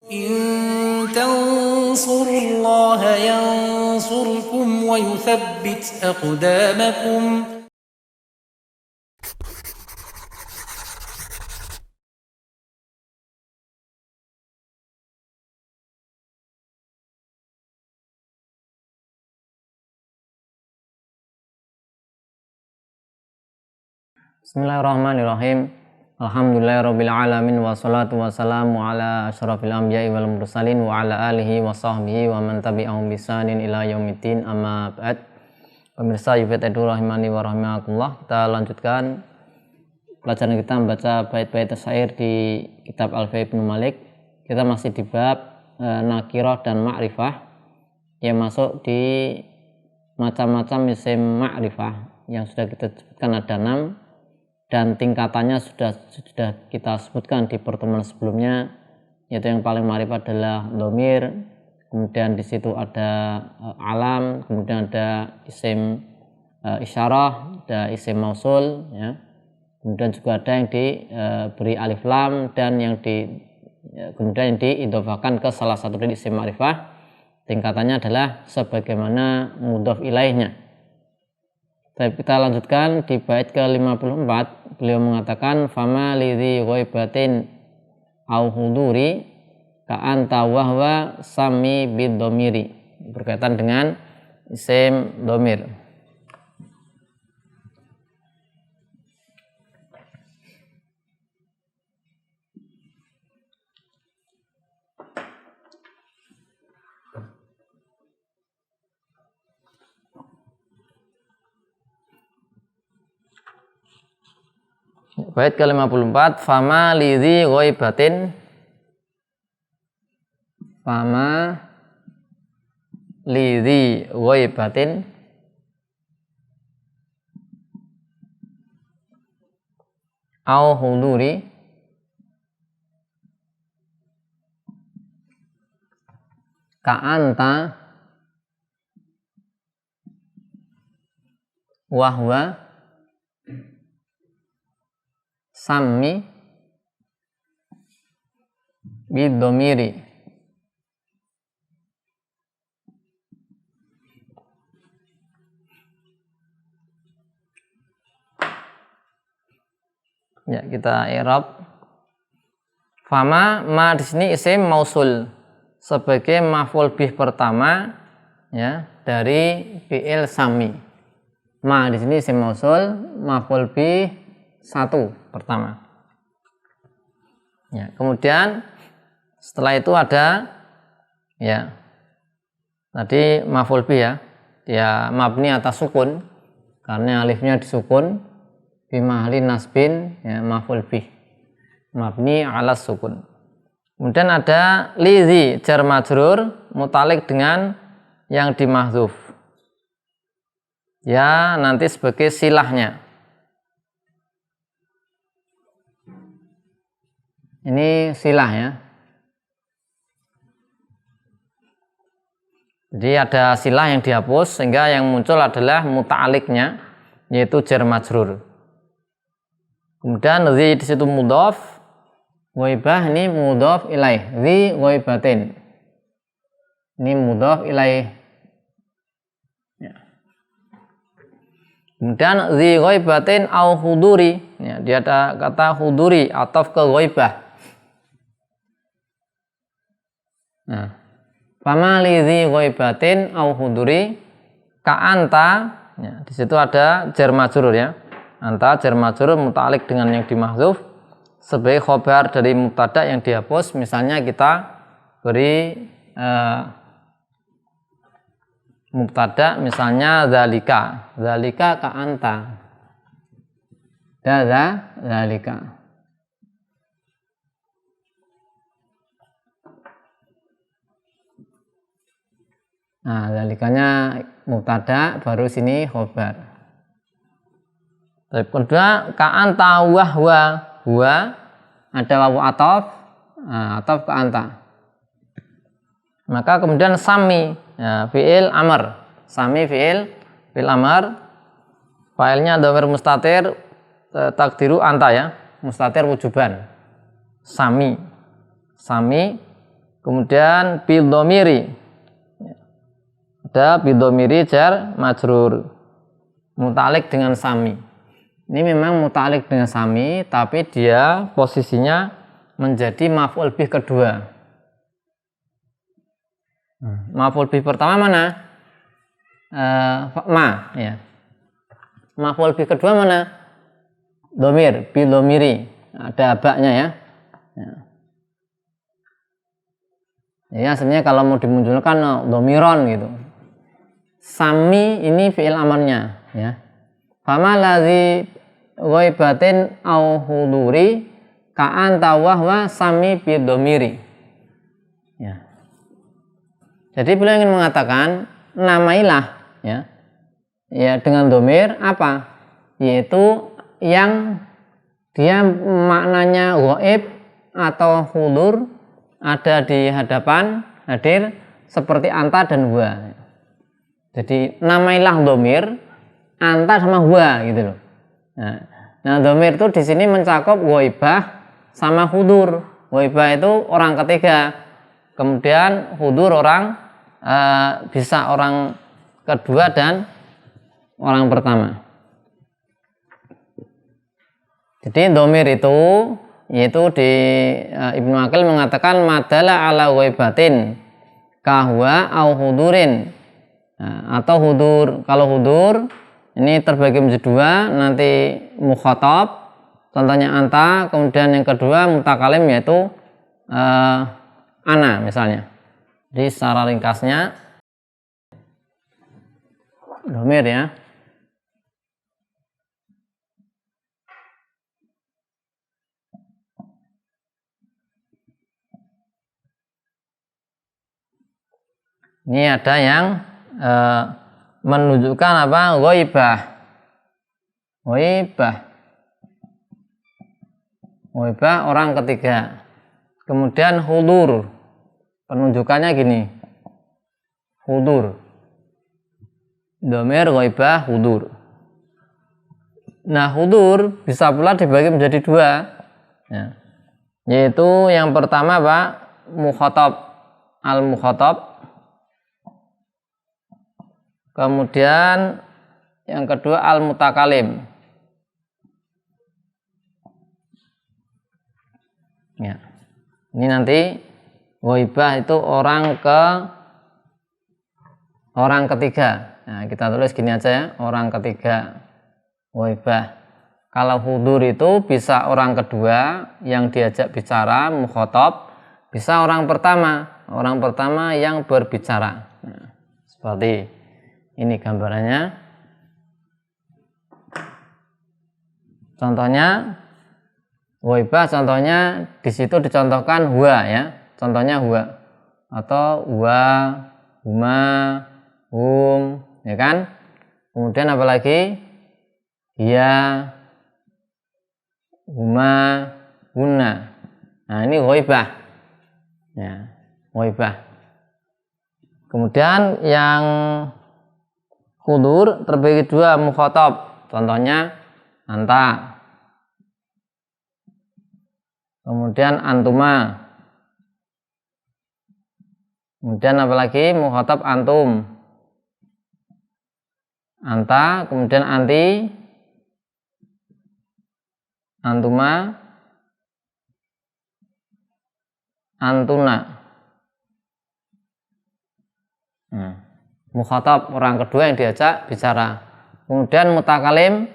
إن تنصروا الله ينصركم ويثبت أقدامكم. Bismillahirrahmanirrahim. Alhamdulillahirrabbilalamin. Wassalatu wassalamu ala asyrafil anbiya'i wal mursalin wa ala alihi wa sahbihi wa man tabi'ahum bisanin ila yaumiddin, amma ba'd. Pemirsa Yufid Edu rahimani wa rahimakumullah, kita lanjutkan pelajaran kita membaca bait-bait syair di kitab Alfiya Ibnu Malik. Kita masih di bab nakirah dan ma'rifah yang masuk di macam-macam isim ma'rifah yang sudah kita sebutkan ada 6 dan tingkatannya sudah kita sebutkan di pertemuan sebelumnya, yaitu yang paling ma'rifah adalah dhamir, kemudian di situ ada alam, kemudian ada isim isyarah, ada isim mausul, ya. Kemudian juga ada yang diberi alif lam dan kemudian yang diidhofahkan ke salah satu dari isim ma'rifah. Tingkatannya adalah sebagaimana mudhof ilaihnya. Kita lanjutkan di bait ke-54. Beliau mengatakan fama lidhi ghaibatin au huduri ka anta wahwa sami bidhamiri, berkaitan dengan isim dhamir. Bait ke-54, fama lidhi ghaibatin, fama lidhi ghaibatin au huduri ka anta wahwa sami bidhamiri. Ya, kita i'rab. Fama, ma di sini isim mausul sebagai maf'ul bih pertama, ya, dari fi'il sami. Ma di sini isim mausul maf'ul bih 1 pertama. Ya, kemudian setelah itu ada, ya, tadi maf'ul bih, ya, dia mabni atas sukun karena alifnya disukun, bi mahali nasbin, ya, maf'ul bih mabni alas sukun. Kemudian ada lidhi jar majrur mutalik dengan yang dimahdzuf, ya, nanti sebagai silahnya. Ini silah, ya. Jadi ada silah yang dihapus sehingga yang muncul adalah muta'aliknya, yaitu jar majrur. Kemudian dhi di situ mudhof, ghaibah ini mudhof ilaih, dhi ghaibatin. Ini mudhof ilaih. Ya. Kemudian dhi ghaibatin au huduri, ya, dia ada kata huduri atau ke ghaibah. Nah, fama lidhi ghaibatin au huduri ka anta, ya, di situ ada jar majrur, ya. Anta jar majrur muta'alliq dengan yang dimahdzuf sebagai khobar dari mubtada yang dihapus. Misalnya kita beri mubtada, misalnya zalika ka anta, zalika. Nah, zalikanya mubtada, baru sini khobar. Kedua, ka anta wahwa, huwa ada wawu ataf, ataf ka anta. Maka kemudian sami, ya, fi'il amr, sami fi'il amr, failnya dhamir mustatir, takdiru anta, ya, mustatir wujuban. Sami Kemudian bidomiri, ada bidomiri jar majrur, muta'alliq dengan sami. Ini memang muta'alliq dengan sami, tapi dia posisinya menjadi maf'ul bih kedua. Maf'ul bih pertama mana? Ma, ya. Maf'ul bih kedua mana? Domir, bidomiri, ada baknya ya. Ya, sebenarnya kalau mau dimunculkan domiron gitu. Sami ini fi'il amarnya ya. Fama ladzi ghaibatin au huduri ka'an tawahwa sami bidomiri. Ya. Jadi beliau ingin mengatakan namailah ya. Ya dengan domir apa? Yaitu yang dia maknanya ghaib atau hudur, ada di hadapan, hadir, seperti anta dan huwa. Jadi namailah domir anta sama huwa gitu loh. Nah domir itu di sini mencakup ghaibah sama hudur. Ghaibah itu orang ketiga, kemudian hudur orang bisa orang kedua dan orang pertama. Jadi domir itu yaitu di Ibnu Aqil mengatakan madala ala ghaibatin kahwa au hudurin, atau hudur. Kalau hudur ini terbagi menjadi dua, nanti mukhatab contohnya anta, kemudian yang kedua mutakalim yaitu ana misalnya. Jadi secara ringkasnya domir ya. Ini ada yang menunjukkan apa? Ghaibah. Ghaibah orang ketiga. Kemudian hudur. Penunjukannya gini. Hudur. Domir ghaibah hudur. Nah, hudur bisa pula dibagi menjadi dua. Ya. Yaitu yang pertama apa? Mukhatab, al-mukhatab. Kemudian yang kedua al-mutakalim. Ya. Ini nanti ghaibah itu orang ketiga. Nah, kita tulis gini aja ya, orang ketiga ghaibah. Kalau hudur itu bisa orang kedua yang diajak bicara, mukhatab, bisa orang pertama yang berbicara. Nah, seperti ini gambarannya. Contohnya ghaibah, contohnya di situ dicontohkan huwa ya. Contohnya huwa atau huwa, huma, hum, ya kan? Kemudian apa lagi? Ya, huma, hunna. Nah, ini ghaibah. Ya, ghaibah. Kemudian yang hudur terbagi dua, mukhatab. Contohnya anta. Kemudian antuma. Kemudian apalagi mukhatab antum. Anta, kemudian anti, antuma, antuna. Mukhatab orang kedua yang diajak bicara. Kemudian mutakalim,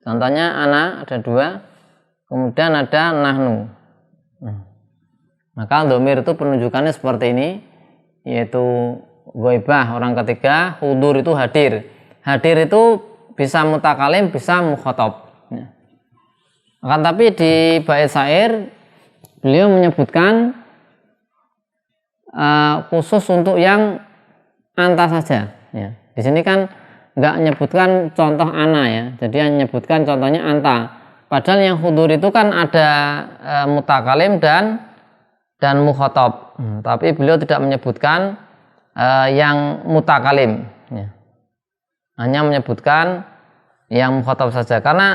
contohnya ana, ada dua. Kemudian ada nahnu. Maka domir itu penunjukannya seperti ini, yaitu ghaibah orang ketiga, hudur itu hadir. Hadir itu bisa mutakalim, bisa mukhatab. Akan tapi di bait syair beliau menyebutkan khusus untuk yang anta saja. Ya. Di sini kan nggak menyebutkan contoh ana ya, jadi yang menyebutkan contohnya anta. Padahal yang hudur itu kan ada mutakalim dan mukhatab. Tapi beliau tidak menyebutkan yang mutakalim. Ya. Hanya menyebutkan yang mukhatab saja. Karena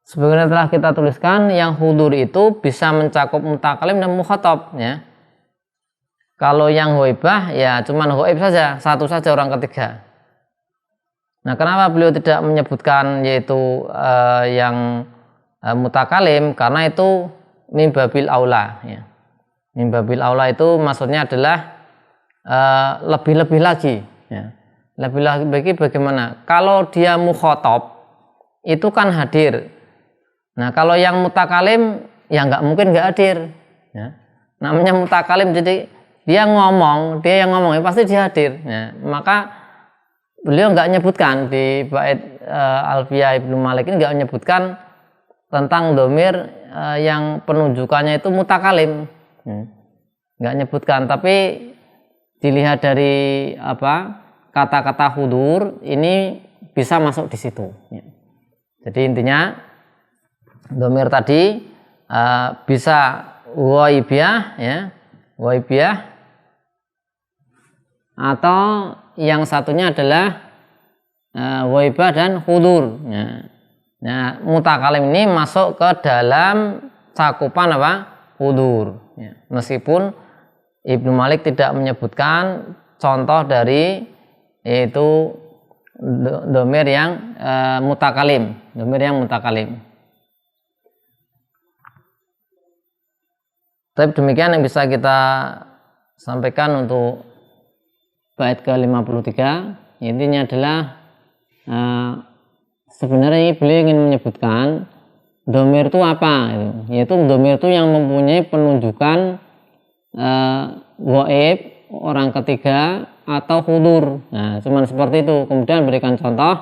sebagaimana telah kita tuliskan, yang hudur itu bisa mencakup mutakalim dan mukhatab, ya. Kalau yang ghaibah ya cuman ghaib saja, satu saja orang ketiga. Nah, kenapa beliau tidak menyebutkan yaitu yang mutakalim? Karena itu min babil aula, ya. Min babil aula itu maksudnya adalah lebih-lebih lagi, ya. Lebih-lebih bagaimana? Kalau dia mukhatab itu kan hadir. Nah, kalau yang mutakalim ya nggak mungkin nggak hadir, ya. Namanya mutakalim, jadi dia yang ngomong ya pasti dia hadir, ya. Maka beliau nggak menyebutkan di bait Alfiyah Ibnu Malik ini, nggak menyebutkan tentang domir yang penunjukannya itu mutakalim, nggak menyebutkan. Tapi dilihat dari kata-kata hudur ini bisa masuk di situ, ya. Jadi intinya domir tadi bisa ghaibiyah, ya, ghaibiyah, atau yang satunya adalah ghaibah dan hudur, ya. Nah, mutakalim ini masuk ke dalam cakupan hudur, ya. Meskipun Ibnu Malik tidak menyebutkan contoh dari yaitu domir yang mutakalim, domir yang mutakalim. Tapi demikian yang bisa kita sampaikan untuk bait ke-53. Intinya adalah sebenarnya beliau ingin menyebutkan domir itu apa, yaitu domir itu yang mempunyai penunjukan ghaib, orang ketiga, atau hudur. Nah, cuman seperti itu. Kemudian berikan contoh.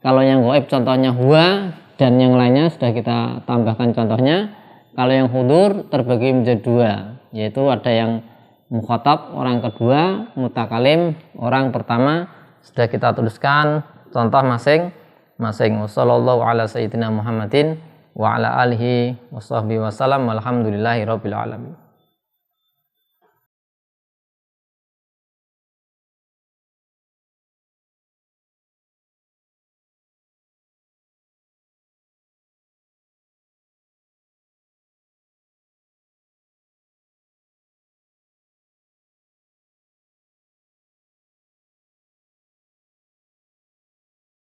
Kalau yang ghaib contohnya huwa, dan yang lainnya sudah kita tambahkan contohnya. Kalau yang hudur terbagi menjadi dua, yaitu ada yang mukhatab orang kedua, mutakalim orang pertama. Sudah kita tuliskan contoh masing-masing. Wassallallahu ala sayyidina Muhammadin wa ala alihi washabbihi wasallam. Walhamdulillahi rabbil alamin.